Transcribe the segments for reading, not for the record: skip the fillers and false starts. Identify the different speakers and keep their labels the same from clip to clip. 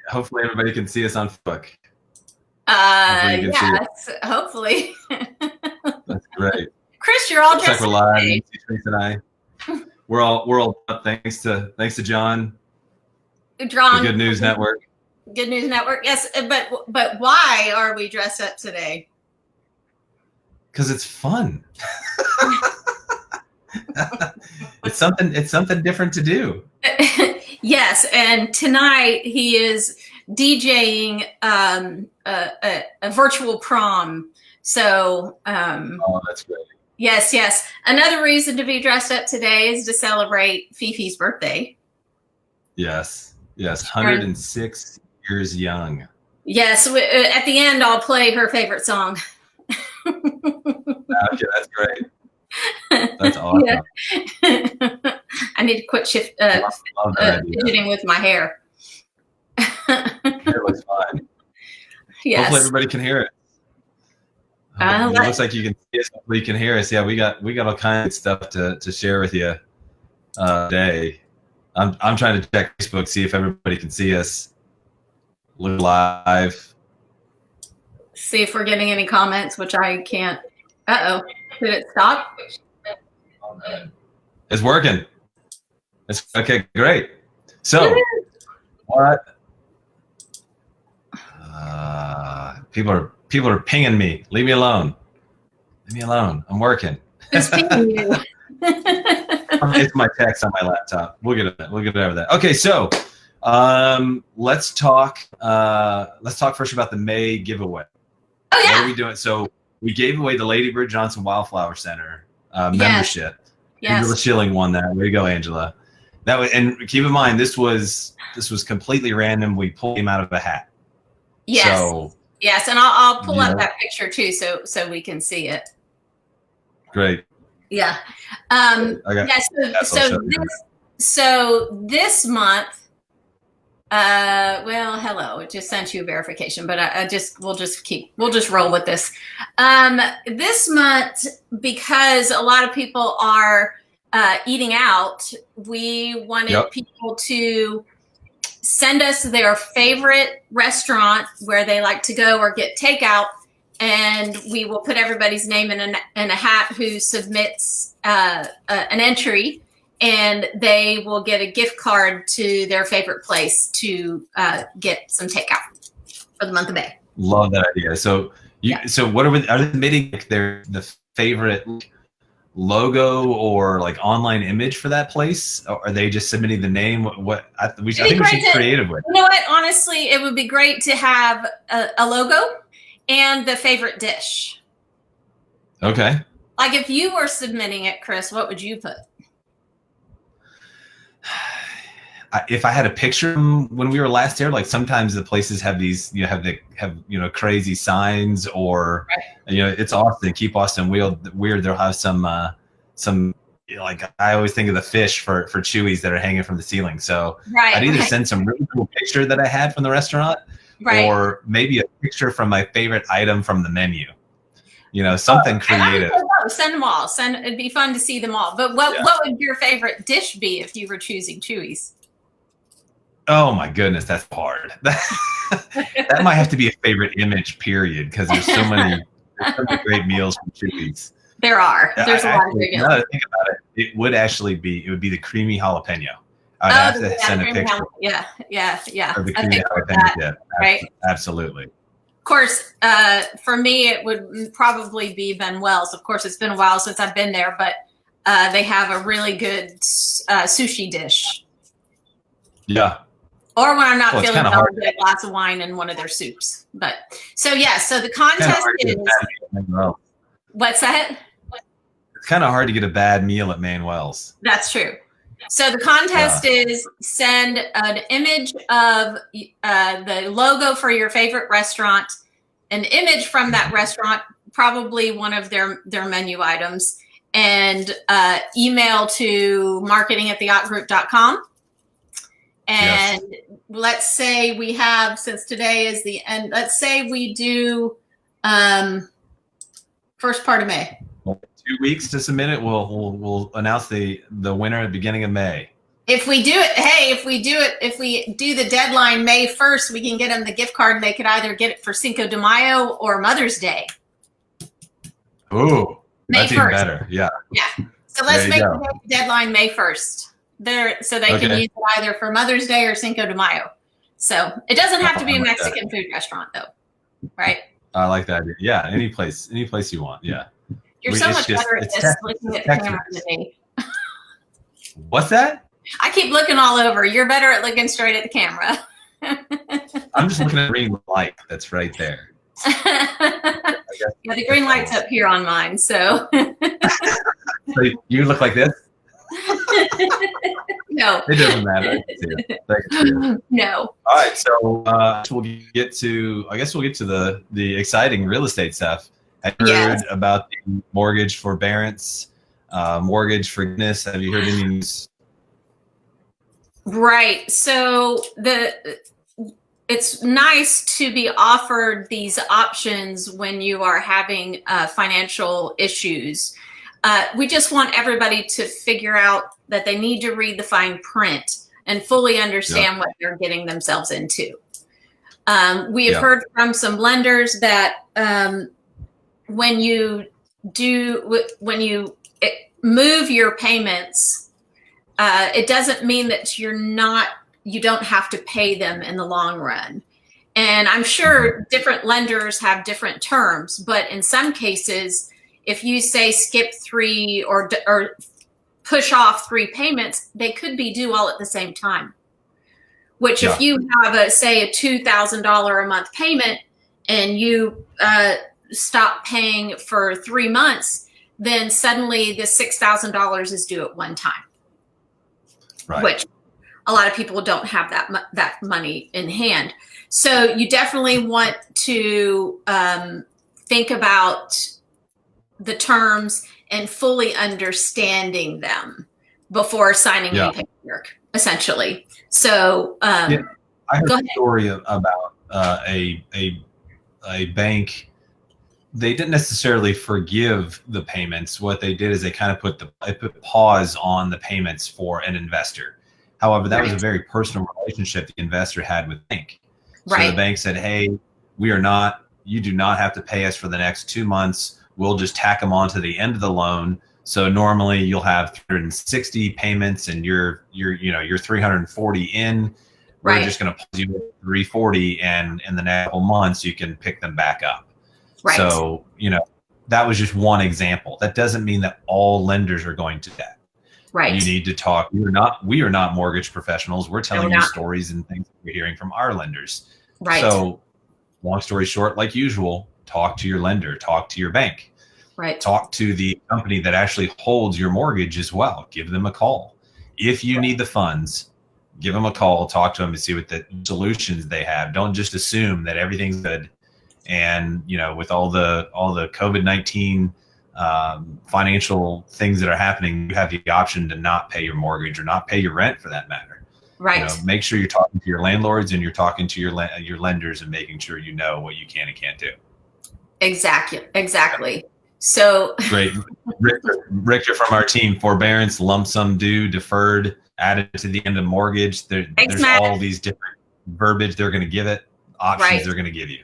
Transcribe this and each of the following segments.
Speaker 1: Hopefully everybody can see us on Facebook.
Speaker 2: Yes, hopefully.
Speaker 1: That's great.
Speaker 2: Chris, you're all
Speaker 1: Looks like
Speaker 2: dressed
Speaker 1: we're
Speaker 2: up
Speaker 1: live.
Speaker 2: today.
Speaker 1: Theresa and I. We're all up thanks to John. The Good News Network.
Speaker 2: Good News Network. Yes, but why are we dressed up today?
Speaker 1: Because it's fun. It's something different to do.
Speaker 2: Yes, and tonight he is DJing a virtual prom. So
Speaker 1: oh, that's great.
Speaker 2: Yes. Another reason to be dressed up today is to celebrate Fifi's birthday.
Speaker 1: Yes, 106 years young.
Speaker 2: Yes, at the end I'll play her favorite song.
Speaker 1: Okay, that's great. That's awesome.
Speaker 2: Yeah. I need to quit fidgeting with my hair.
Speaker 1: Hair looks fine.
Speaker 2: Yes.
Speaker 1: Hopefully everybody can hear it. It looks like you can see us. Hopefully you can hear us. Yeah, we got all kinds of stuff to share with you today. I'm trying to check Facebook, see if everybody can see us. Look live.
Speaker 2: See if we're getting any comments, which I can't. Uh-oh. Did it stop?
Speaker 1: It's working. It's okay, great. So what people are pinging me. Leave me alone. I'm working.
Speaker 2: Who's pinging you?
Speaker 1: It's my text on my laptop. We'll get over that. Okay, so let's talk first about the May giveaway.
Speaker 2: Oh yeah.
Speaker 1: What are we doing? So we gave away the Lady Bird Johnson Wildflower Center membership.
Speaker 2: Yes.
Speaker 1: Angela Schilling won that. Way to go, Angela. That was, and keep in mind this was completely random. We pulled him out of a hat.
Speaker 2: Yes.
Speaker 1: So,
Speaker 2: yes, and I'll pull up that picture too, so we can see it.
Speaker 1: Great.
Speaker 2: Yeah. So this month. Well, hello. It just sent you a verification, but we'll just roll with this. This month, because a lot of people are eating out, we wanted people to send us their favorite restaurant where they like to go or get takeout, and we will put everybody's name in a hat who submits an entry. And they will get a gift card to their favorite place to get some takeout for the month of May.
Speaker 1: Love that idea. So so what are they submitting the favorite logo or like online image for that place? Or are they just submitting the name? I think we should be creative with.
Speaker 2: You know what? Honestly, it would be great to have a logo and the favorite dish.
Speaker 1: Okay.
Speaker 2: Like if you were submitting it, Chris, what would you put?
Speaker 1: If I had a picture when we were last there, like sometimes the places have these, have crazy signs, or it's Austin, keep Austin weird. They'll have some like I always think of the fish for Chewies that are hanging from the ceiling. So I'd either send some really cool picture that I had from the restaurant, or maybe a picture from my favorite item from the menu. Something creative.
Speaker 2: Send them all. It'd be fun to see them all. But what would your favorite dish be if you were choosing Chewies?
Speaker 1: Oh my goodness, that's hard. That might have to be a favorite image, period, because there's so many great meals from Chewies.
Speaker 2: There are. There's a lot of great meals.
Speaker 1: Now that I think about it, it would be the creamy jalapeno. I'd have to send a picture.
Speaker 2: Yeah.
Speaker 1: Of the creamy jalapeno dip.
Speaker 2: Right.
Speaker 1: Absolutely.
Speaker 2: Of course, for me, it would probably be Benwell's. Of course, it's been a while since I've been there, but they have a really good sushi dish.
Speaker 1: Yeah.
Speaker 2: Or when I'm not feeling well, get a glass of wine and one of their soups. But so the contest is. What's that?
Speaker 1: It's kind of hard to get a bad meal at Manuel's.
Speaker 2: That's true. So the contest is send an image of the logo for your favorite restaurant, an image from that restaurant, probably one of their menu items, and email to marketing@theyachtgroup.com. And let's say we have, since today is the end, let's say we do first part of May.
Speaker 1: 2 weeks to submit it. We'll announce the winner at the beginning of May.
Speaker 2: If we do it, hey, if we do the deadline May 1st, we can get them the gift card and they could either get it for Cinco de Mayo or Mother's Day.
Speaker 1: Ooh,
Speaker 2: May
Speaker 1: that's
Speaker 2: 1st.
Speaker 1: Even better. Yeah.
Speaker 2: Yeah. So let's make the deadline May 1st. So they can use it either for Mother's Day or Cinco de Mayo. So it doesn't have to be a Mexican food restaurant though. Right?
Speaker 1: I like that idea. Yeah, any place you want. Yeah.
Speaker 2: You're so much better at this looking at the camera than me.
Speaker 1: What's that?
Speaker 2: I keep looking all over. You're better at looking straight at the camera.
Speaker 1: I'm just looking at the green light that's right there.
Speaker 2: Yeah, the green light's up here on mine, so.
Speaker 1: So you look like this?
Speaker 2: No.
Speaker 1: It doesn't matter.
Speaker 2: No.
Speaker 1: All right, so we'll get to the exciting real estate stuff. Have you heard about the mortgage forbearance, mortgage forgiveness? Have you heard any news?
Speaker 2: Right. So it's nice to be offered these options when you are having financial issues. We just want everybody to figure out that they need to read the fine print and fully understand what they're getting themselves into. We have heard from some lenders that when you move your payments, it doesn't mean that you don't have to pay them in the long run. And I'm sure different lenders have different terms, but in some cases, if you say skip 3 or push off 3 payments, they could be due all at the same time. Which if you have a $2,000 a month payment and you stop paying for 3 months, then suddenly the $6,000 is due at one time. Right. Which a lot of people don't have that money in hand. So you definitely want to think about the terms and fully understanding them before signing any paperwork, essentially. So
Speaker 1: I heard a story about a bank. They didn't necessarily forgive the payments. What they did is they kind of put pause on the payments for an investor. However, that was a very personal relationship the investor had with the bank. So the bank said, hey, you do not have to pay us for the next 2 months. We'll just tack them on to the end of the loan. So normally you'll have 360 payments and you're 340 in. We're just going to pause you at 340 and in the next couple months you can pick them back up. Right. So, that was just one example. That doesn't mean that all lenders are going to do that. Right. You need to talk. We are not mortgage professionals. We're telling you stories and things we're hearing from our lenders. Right. So long story short, like usual, talk to your lender, talk to your bank. Right. Talk to the company that actually holds your mortgage as well. Give them a call. If you need the funds, give them a call, talk to them and see what the solutions they have. Don't just assume that everything's good. And, with all the COVID-19 financial things that are happening, you have the option to not pay your mortgage or not pay your rent for that matter. Right. Make sure you're talking to your landlords and you're talking to your lenders and making sure you know what you can and can't do. Exactly. So great. Richter from our team, forbearance, lump sum due, deferred, added to the end of mortgage. There's all these different verbiage they're going to give it, options they're going to give you.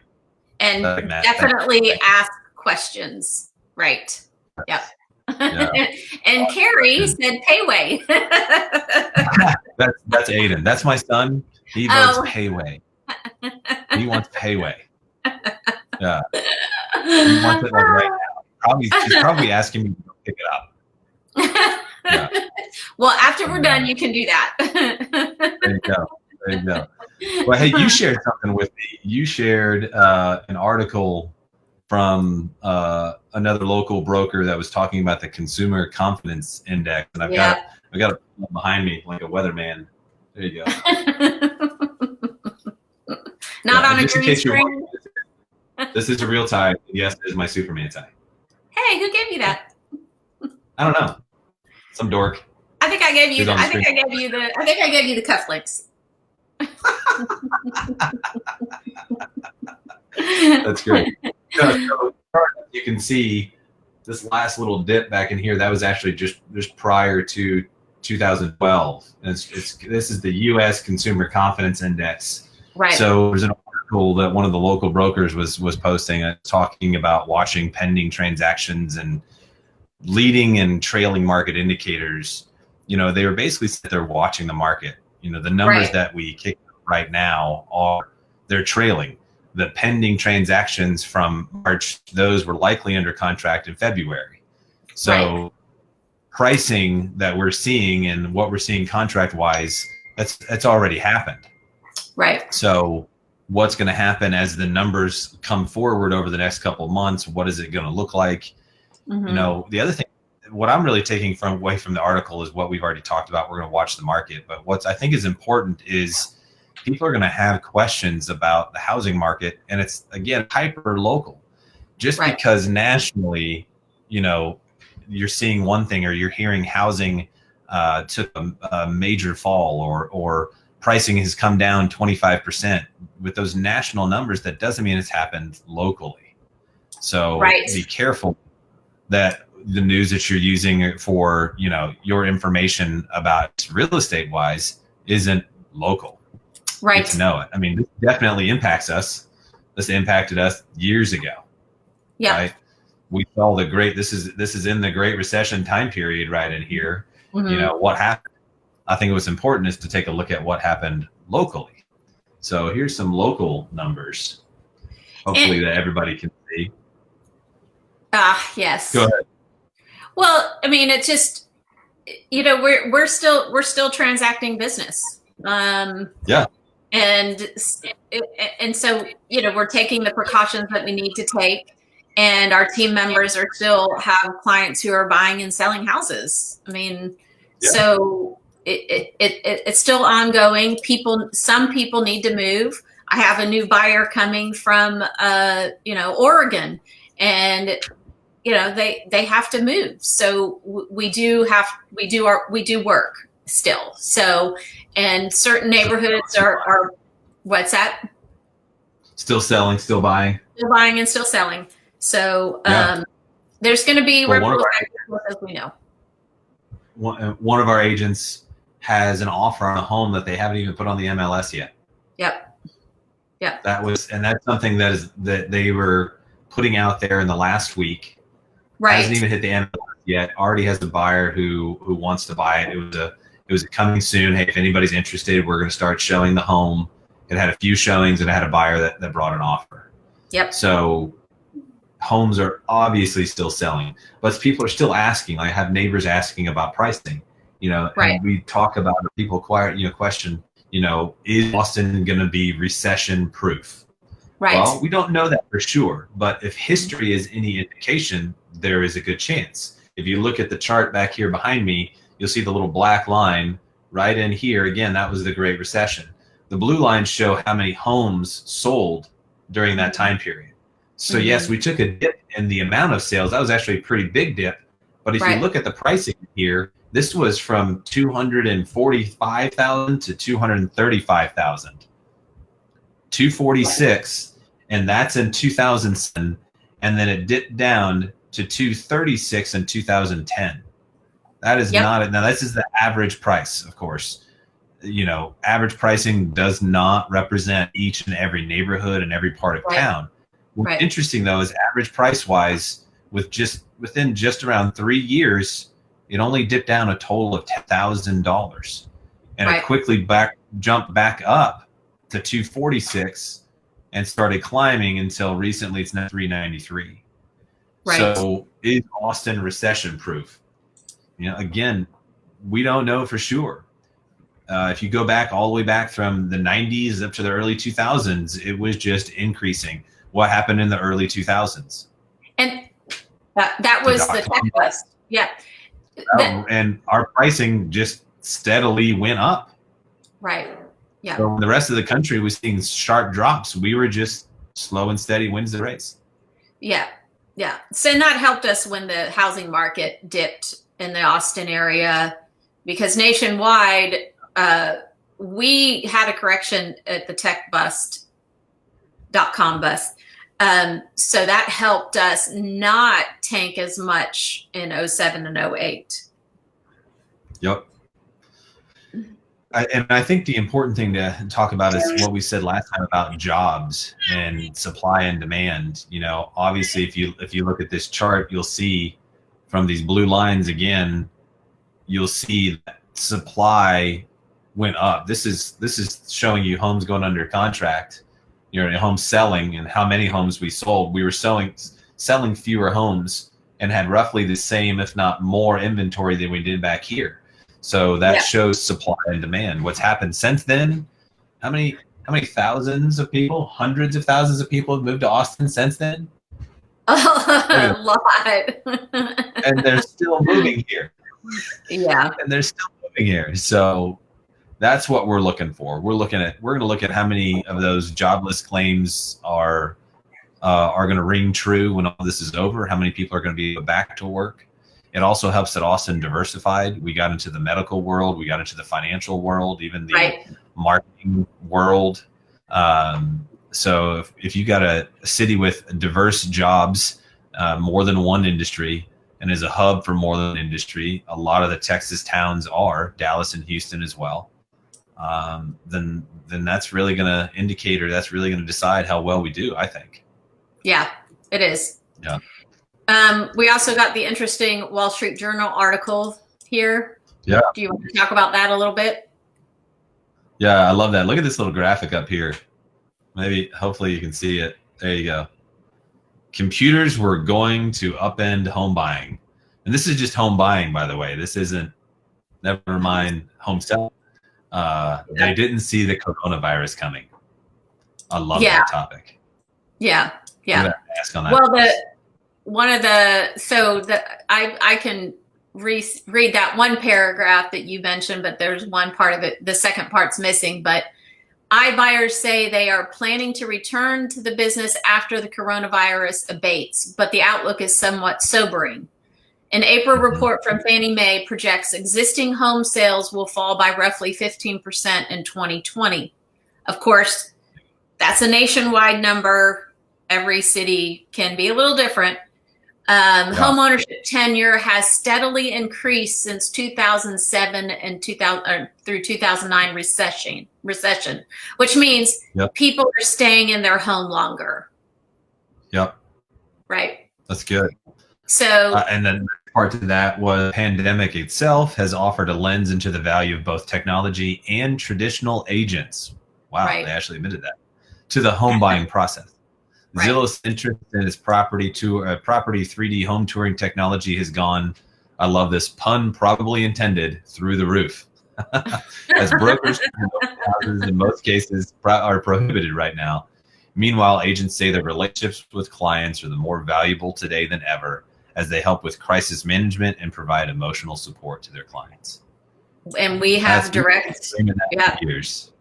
Speaker 1: And definitely ask questions. Right. Yep. Yeah. And Carrie said payway. That's Aiden. That's my son. He votes payway. He wants payway. Yeah. He wants it like right now. He's probably asking me to pick it up. Yeah. Well, after we're done, you can do that. There you go. Well, hey, you shared something with me. You shared an article from another local broker that was talking about the consumer confidence index, and I've got it behind me like a weatherman. There you go. Not on a green screen. This is a real tie. Yes, it is my Superman tie. Hey, who gave you that? I don't know. Some dork. I think I gave you the cufflinks. That's great. So you can see this last little dip back in here. That was actually just prior to 2012. And this is the U.S. Consumer Confidence Index.
Speaker 2: Right.
Speaker 1: So there's an article that one of the local brokers was posting, talking about watching pending transactions and leading and trailing market indicators. You know, they were basically they're watching the market. You know, the numbers that we kick right now they're trailing. The pending transactions from March, those were likely under contract in February. So pricing that we're seeing and what we're seeing contract wise, that's already happened.
Speaker 2: Right.
Speaker 1: So what's going to happen as the numbers come forward over the next couple of months? What is it going to look like? You know, the other thing, what I'm really taking away from the article is what we've already talked about. We're going to watch the market, but what I think is important is people are going to have questions about the housing market, and it's, again, hyper local. Just because nationally, you know, you're seeing one thing, or you're hearing housing took a major fall, or pricing has come down 25%. With those national numbers, that doesn't mean it's happened locally. So be careful that the news that you're using for, you know, your information about real estate wise isn't local. Right. To know it. I mean, this definitely impacts us. This impacted us years ago. Yeah. Right. We saw this is in the Great Recession time period right in here. You know, what happened. I think it was important is to take a look at what happened locally. So here's some local numbers, hopefully that everybody can see.
Speaker 2: Yes.
Speaker 1: Go ahead.
Speaker 2: Well, I mean, it's just, you know, we're still transacting business.
Speaker 1: Yeah.
Speaker 2: And so, you know, we're taking the precautions that we need to take, and our team members are still have clients who are buying and selling houses. I mean, so it's still ongoing. Some people need to move. I have a new buyer coming from, you know, Oregon, and, you know, they have to move. So we do work still. So, and certain neighborhoods are what's that?
Speaker 1: Still selling, still buying.
Speaker 2: Still buying and still selling. So there's going to be ripples as we know.
Speaker 1: One of our agents has an offer on a home that they haven't even put on the MLS yet.
Speaker 2: Yep.
Speaker 1: That's something that they were putting out there in the last week. Right. Hasn't even hit the MLS yet. Already has a buyer who wants to buy it. It was coming soon. Hey, if anybody's interested, we're going to start showing the home. It had a few showings and it had a buyer that brought an offer. Yep. So homes are obviously still selling, but people are still asking. I have neighbors asking about pricing, you know, and we talk about people question, you know, is Austin going to be recession proof? Right. Well, we don't know that for sure, but if history is any indication, there is a good chance. If you look at the chart back here behind me, you'll see the little black line right in here. Again, that was the Great Recession. The blue lines show how many homes sold during that time period. So yes, we took a dip in the amount of sales. That was actually a pretty big dip. But if you look at the pricing here, this was from 245,000 to 235,000. 246, and that's in 2007, and then it dipped down to 236 in 2010. That is not, now this is the average price, of course. You know, average pricing does not represent each and every neighborhood and every part of town. What's interesting though is average price wise, within just around 3 years, it only dipped down a total of $10,000, and it quickly jumped back up to 246 and started climbing until recently it's now 393. So is Austin recession proof? You know, again, we don't know for sure. If you go back all the way back from the 90s up to the early 2000s, it was just increasing. What happened in the early 2000s?
Speaker 2: And that was the tech bust. Yeah.
Speaker 1: And our pricing just steadily went up. Right. Yeah. So the rest of the country was seeing sharp drops. We were just slow and steady wins the race.
Speaker 2: Yeah. Yeah. So that helped us when the housing market dipped in the Austin area, because nationwide, we had a correction at the techbust.com bust. So that helped us not tank as much in 07 and 08.
Speaker 1: Yep. And I think the important thing to talk about is what we said last time about jobs and supply and demand. You know, obviously, if you look at this chart, you'll see from these blue lines again, you'll see that supply went up. This is showing you homes going under contract, you know, homes selling, and how many homes we sold. We were selling fewer homes and had roughly the same, if not more, inventory than we did back here. So that shows supply and demand. What's happened since then? How many thousands of people, hundreds of thousands of people have moved to Austin since then?
Speaker 2: A lot.
Speaker 1: And they're still moving here.
Speaker 2: Yeah.
Speaker 1: And they're still moving here. So that's what we're looking for. We're going to look at how many of those jobless claims are going to ring true when all this is over. How many people are going to be back to work? It also helps that Austin diversified. We got into the medical world. We got into the financial world, even the marketing world. So if you got a city with diverse jobs, more than one industry, and is a hub for more than industry, a lot of the Texas towns are, Dallas and Houston as well, then that's really going to indicate, or that's really going to decide how well we do, I think.
Speaker 2: Yeah, it is.
Speaker 1: Yeah.
Speaker 2: We also got the interesting Wall Street Journal article here.
Speaker 1: Yeah.
Speaker 2: Do you want to talk about that a little bit?
Speaker 1: Yeah, I love that. Look at this little graphic up here. Hopefully you can see it. There you go. Computers were going to upend home buying. And this is just home buying, by the way. This isn't, never mind home selling. They didn't see the coronavirus coming. I love that topic.
Speaker 2: Yeah. Yeah.
Speaker 1: Ask on that.
Speaker 2: Well, I can read that one paragraph that you mentioned, but there's one part of it, the second part's missing. But iBuyers say they are planning to return to the business after the coronavirus abates, but the outlook is somewhat sobering. An April report from Fannie Mae projects existing home sales will fall by roughly 15% in 2020. Of course, that's a nationwide number. Every city can be a little different. Home ownership tenure has steadily increased since 2007 and through 2009 recession, which means people are staying in their home longer.
Speaker 1: Yep.
Speaker 2: Right.
Speaker 1: That's good.
Speaker 2: So,
Speaker 1: and then part of that was the pandemic itself has offered a lens into the value of both technology and traditional agents. Wow, they actually admitted that to the home buying process. Zillow's interest in its property 3D home touring technology has gone, I love this pun, probably intended, through the roof. As brokers in most cases are prohibited right now. Meanwhile, agents say their relationships with clients are the more valuable today than ever as they help with crisis management and provide emotional support to their clients.
Speaker 2: And we have
Speaker 1: years.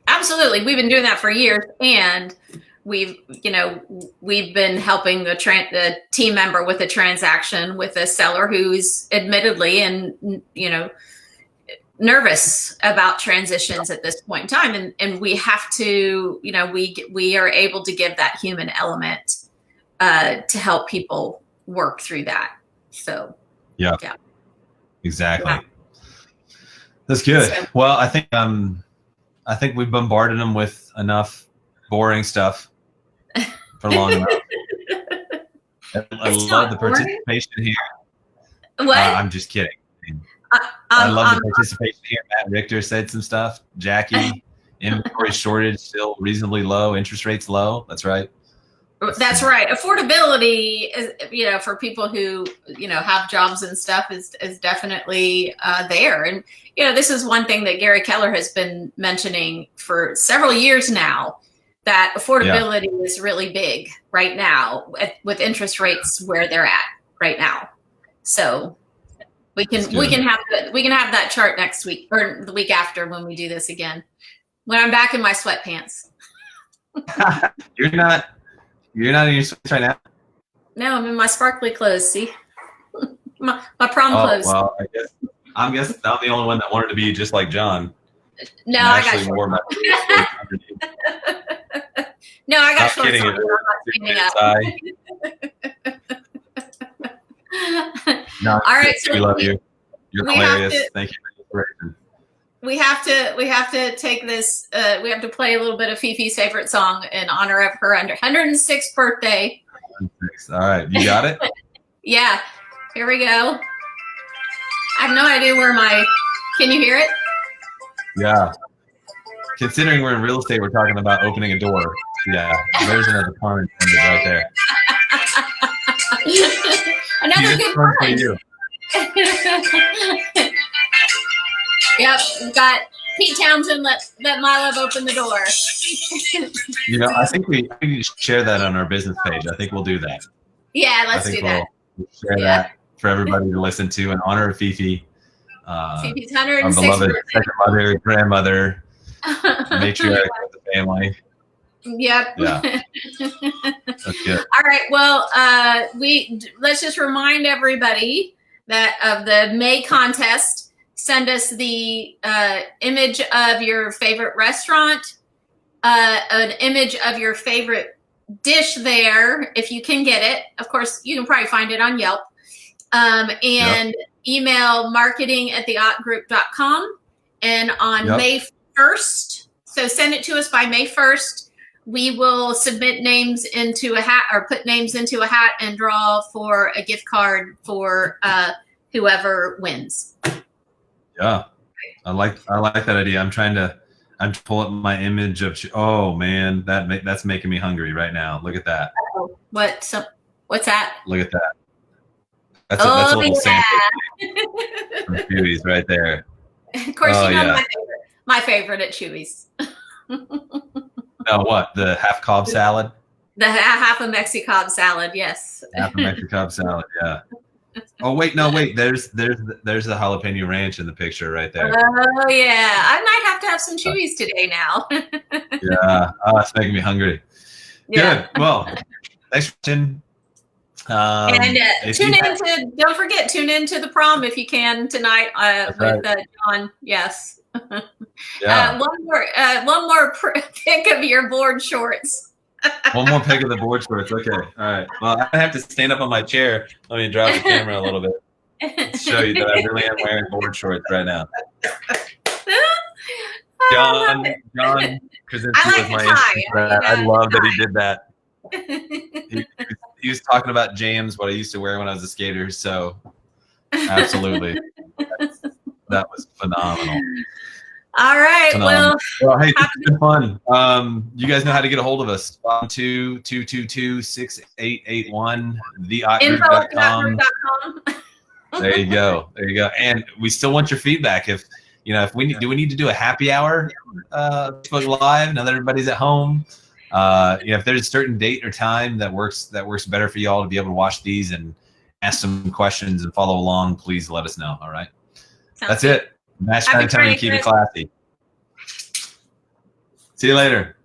Speaker 2: Absolutely. We've been doing that for years, and we've been helping the team member with a transaction with a seller who's admittedly nervous about transitions at this point in time. And we have to, we are able to give that human element to help people work through that. So,
Speaker 1: yeah, exactly. Yeah. That's good. So, well, I think we've bombarded them with enough boring stuff for long enough. I love the participation here.
Speaker 2: What?
Speaker 1: I'm just kidding. I love the participation here. Matt Richter said some stuff. Jackie, inventory shortage still reasonably low, interest rates low. That's right.
Speaker 2: That's right. Affordability is, for people who, have jobs and stuff is definitely there. And, this is one thing that Gary Keller has been mentioning for several years now, that affordability is really big right now with interest rates where they're at right now. So we can have that chart next week or the week after when we do this again, when I'm back in my sweatpants.
Speaker 1: You're not in your sweats right now?
Speaker 2: No, I'm in my sparkly clothes. See, my prom clothes.
Speaker 1: Well, I'm guessing I'm the only one that wanted to be just like John.
Speaker 2: No, I got shorts. No, I got shorts.
Speaker 1: No,
Speaker 2: all right,
Speaker 1: we love you. You're hilarious. Thank you for the inspiration.
Speaker 2: we have to take this. We have to play a little bit of Fifi's favorite song in honor of her 106th birthday.
Speaker 1: All right, you got it.
Speaker 2: Yeah, here we go. I have no idea where my. Can you hear it?
Speaker 1: Yeah. Considering we're in real estate, we're talking about opening a door. Yeah, there's another pun intended right there.
Speaker 2: Another good pun for you. Yep, we've got Pete Townsend. Let my love open the door.
Speaker 1: You know, I think we need to share that on our business page. I think we'll do that.
Speaker 2: Yeah, let's do that.
Speaker 1: We'll share that for everybody to listen to in honor of Fifi.
Speaker 2: Fifi's 106th
Speaker 1: our beloved second mother, grandmother, matriarch of the family.
Speaker 2: Yep.
Speaker 1: Yeah. That's good.
Speaker 2: All right. Well, let's just remind everybody that of the May contest. Send us the image of your favorite restaurant, an image of your favorite dish there, if you can get it. Of course, you can probably find it on Yelp. And email marketing@theoutgroup.com. And on May 1st, so send it to us by May 1st. We will submit names into a hat or put names into a hat and draw for a gift card for whoever wins.
Speaker 1: Yeah, I like that idea. I'm pulling up my image of. Oh man, that's making me hungry right now. Look at that.
Speaker 2: What's that?
Speaker 1: Look at that. That's a little sample from Chewy's right there.
Speaker 2: Of course, you know my favorite at Chewy's.
Speaker 1: No, what? The half Cobb salad?
Speaker 2: The half a Mexicob salad, yes.
Speaker 1: Half a Mexicob salad, yeah. Oh wait, no, wait. There's the jalapeno ranch in the picture right there.
Speaker 2: Oh yeah, I might have to have some Chewy's today now.
Speaker 1: Yeah, it's making me hungry. Yeah. Good. Well, thanks for watching.
Speaker 2: And don't forget, tune in to the prom if you can tonight with John. Yes.
Speaker 1: Yeah.
Speaker 2: One more pick of your board shorts.
Speaker 1: One more pick of the board shorts. Okay. All right. Well, I have to stand up on my chair. Let me drop the camera a little bit to show you that I really am wearing board shorts right now. John Krasinski was my Instagram. I love that he did that. He was talking about jams, what I used to wear when I was a skater. So, absolutely, that was phenomenal.
Speaker 2: All right.
Speaker 1: Phenomenal. Well, hey, this has been fun. You guys know how to get a hold of us. 222-222-6881. theoutgroup.com. There you go. And we still want your feedback. If we need to do a happy hour Facebook Live now that everybody's at home. If there's a certain date or time that works better for y'all to be able to watch these and ask some questions and follow along, please let us know. All right. That's it. Match time, keep it classy. See you later.